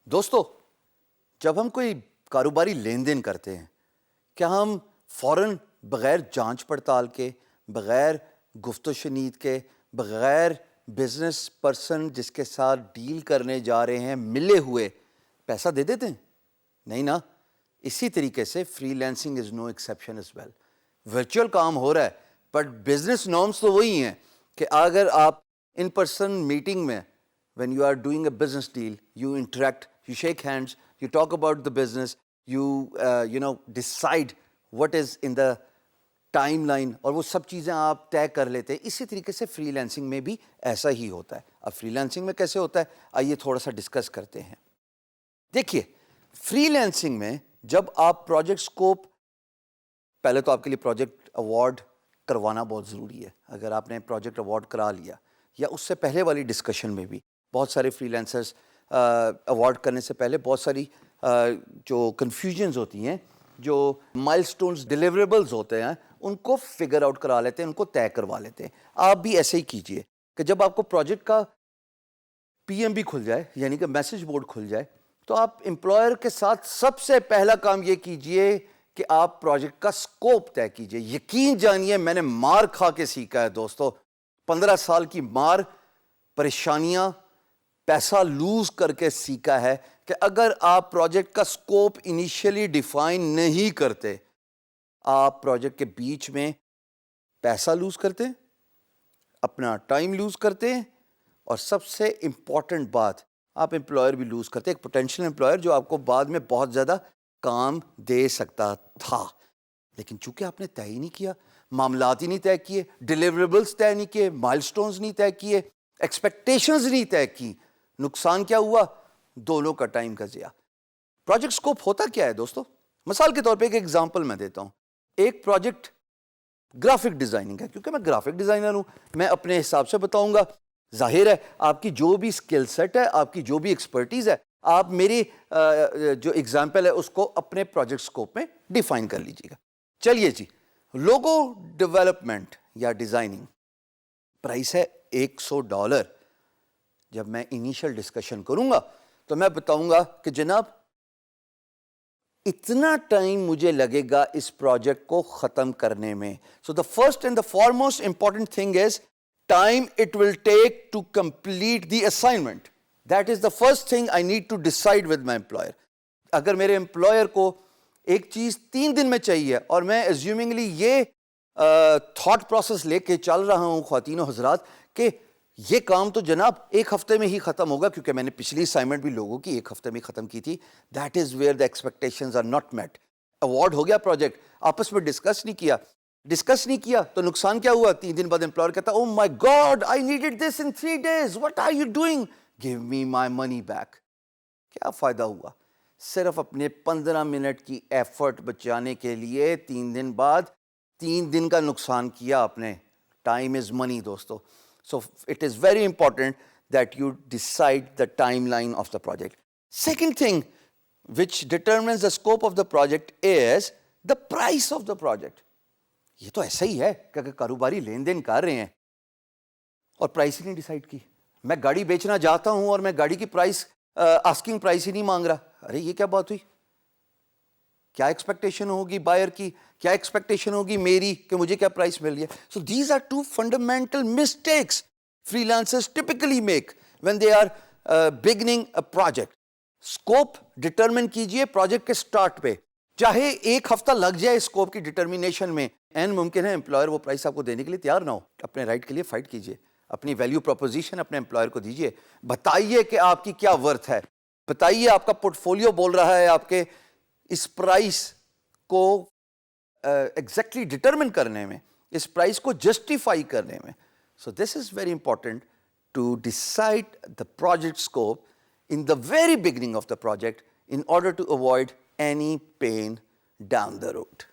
دوستو، جب ہم کوئی کاروباری لین دین کرتے ہیں، کیا ہم فوراً بغیر جانچ پڑتال کے، بغیر گفت و شنید کے، بغیر بزنس پرسن جس کے ساتھ ڈیل کرنے جا رہے ہیں ملے ہوئے پیسہ دے دیتے ہیں؟ نہیں نا. اسی طریقے سے freelancing is no exception as well. Virtual کام ہو رہا ہے بٹ بزنس نارمس تو وہی ہیں کہ اگر آپ ان پرسن میٹنگ میں when you are doing a business deal, you interact, you shake hands, you talk about the business, you decide what is in the timeline, اور وہ سب چیزیں آپ طے کر لیتے ہیں. اسی طریقے سے فری لینسنگ میں بھی ایسا ہی ہوتا ہے. اب فری لینسنگ میں کیسے ہوتا ہے آئیے تھوڑا سا ڈسکس کرتے ہیں. دیکھیے، فری لینسنگ میں جب آپ پروجیکٹ اسکوپ، پہلے تو آپ کے لیے پروجیکٹ ایوارڈ کروانا بہت ضروری ہے. اگر آپ نے پروجیکٹ ایوارڈ کرا لیا، یا اس سے پہلے والی ڈسکشن میں بھی بہت سارے فری لینسرز ایوارڈ کرنے سے پہلے بہت ساری جو کنفیوژنز ہوتی ہیں، جو مائل سٹونز ڈیلیوریبلز ہوتے ہیں، ان کو فگر آؤٹ کرا لیتے ہیں، ان کو طے کروا لیتے ہیں. آپ بھی ایسے ہی کیجئے کہ جب آپ کو پروجیکٹ کا پی ایم بی کھل جائے، یعنی کہ میسج بورڈ کھل جائے، تو آپ امپلائر کے ساتھ سب سے پہلا کام یہ کیجئے کہ آپ پروجیکٹ کا سکوپ طے کیجئے. یقین جانیے میں نے مار کھا کے سیکھا ہے دوستو، 15 سال کی مار، پریشانیاں، پیسہ لوز کر کے سیکھا ہے کہ اگر آپ پروجیکٹ کا سکوپ انیشیلی ڈیفائن نہیں کرتے، آپ پروجیکٹ کے بیچ میں پیسہ لوز کرتے ہیں، اپنا ٹائم لوز کرتے ہیں، اور سب سے امپورٹنٹ بات، آپ امپلائر بھی لوز کرتے ہیں، ایک پوٹینشیل امپلائر جو آپ کو بعد میں بہت زیادہ کام دے سکتا تھا. لیکن چونکہ آپ نے طے ہی نہیں کیا، معاملات ہی نہیں طے کیے، ڈیلیوریبلز طے نہیں کیے، مائل سٹونز نہیں طے کیے، ایکسپیکٹیشنز نہیں طے کی، نقصان کیا ہوا؟ دونوں کا ٹائم کا ضیاع. پروجیکٹ سکوپ ہوتا کیا ہے دوستو؟ مثال کے طور پہ ایک ایگزامپل میں دیتا ہوں. ایک پروجیکٹ گرافک ڈیزائننگ ہے. کیونکہ میں گرافک ڈیزائنر ہوں، میں اپنے حساب سے بتاؤں گا. ظاہر ہے آپ کی جو بھی اسکل سیٹ ہے، آپ کی جو بھی ایکسپرٹیز ہے، آپ میری جو ایگزامپل ہے اس کو اپنے پروجیکٹ سکوپ میں ڈیفائن کر لیجیے گا. چلیے جی، لوگو ڈیولپمنٹ یا ڈیزائننگ، پرائس ہے $100. جب میں انیشل ڈسکشن کروں گا تو میں بتاؤں گا کہ جناب اتنا ٹائم مجھے لگے گا اس پروجیکٹ کو ختم کرنے میں. So the first and the foremost important thing is time it will take to complete the assignment. That is the first thing I need to decide with my employer. اگر میرے employer کو ایک چیز 3 دن میں چاہیے اور میں ایزیومنگلی یہ تھاٹ پروسیس لے کے چل رہا ہوں خواتین و حضرات کہ یہ کام تو جناب 1 ہفتے میں ہی ختم ہوگا، کیونکہ میں نے پچھلی اسائنمنٹ بھی لوگوں کی 1 ہفتے میں ختم کی تھی. That is where the expectations are not met. Award ہو گیا پروجیکٹ، آپس میں ڈسکس نہیں کیا تو نقصان کیا ہوا؟ 3 دن بعد امپلائر کہتا oh my god I needed this in 3 days، what are you doing, give me my money back. کیا فائدہ ہوا؟ صرف اپنے 15 منٹ کی ایفرٹ بچانے کے لیے 3 دن بعد 3 دن کا نقصان کیا آپ نے. ٹائم از منی دوستو. So it is very important that you decide the timeline of the project. Second thing which determines the scope of the project is the price of the project. یہ تو ایسا ہی ہے کہ اگر کاروباری لین دین کر رہے ہیں اور پرائس ہی نہیں ڈیسائیڈ کی. میں گاڑی بیچنا چاہتا ہوں اور میں گاڑی کی پرائس آسکنگ پرائس ہی نہیں مانگ رہا. ارے یہ کیا بات ہوئی؟ کیا ایکسپیکٹیشن ہوگی بائر کی، کیا ایکسپیکٹیشن ہوگی میری کہ مجھے کیا پرائس مل رہی ہے؟ So these are 2 fundamental mistakes freelancers typically make when they are beginning a project. Scope determine کیجئے پروجیکٹ کے سٹارٹ پہ، چاہے 1 ہفتہ لگ جائے اسکوپ کی ڈٹرمینیشن میں. این ممکن ہے امپلائر وہ پرائس آپ کو دینے کے لیے تیار نہ ہو. اپنے رائٹ کے لیے فائٹ کیجئے، اپنی ویلیو پروپوزیشن اپنے امپلائر کو دیجئے، بتائیے کہ آپ کی کیا ورتھ ہے، بتائیے آپ کا پورٹ فولیو بول رہا ہے آپ کے اس پرائس کو ایگزیکٹلی ڈٹرمن کرنے میں، اس پرائس کو جسٹیفائی کرنے میں. So this is very important to decide the project scope in the very beginning of the project in order to avoid any pain down the road.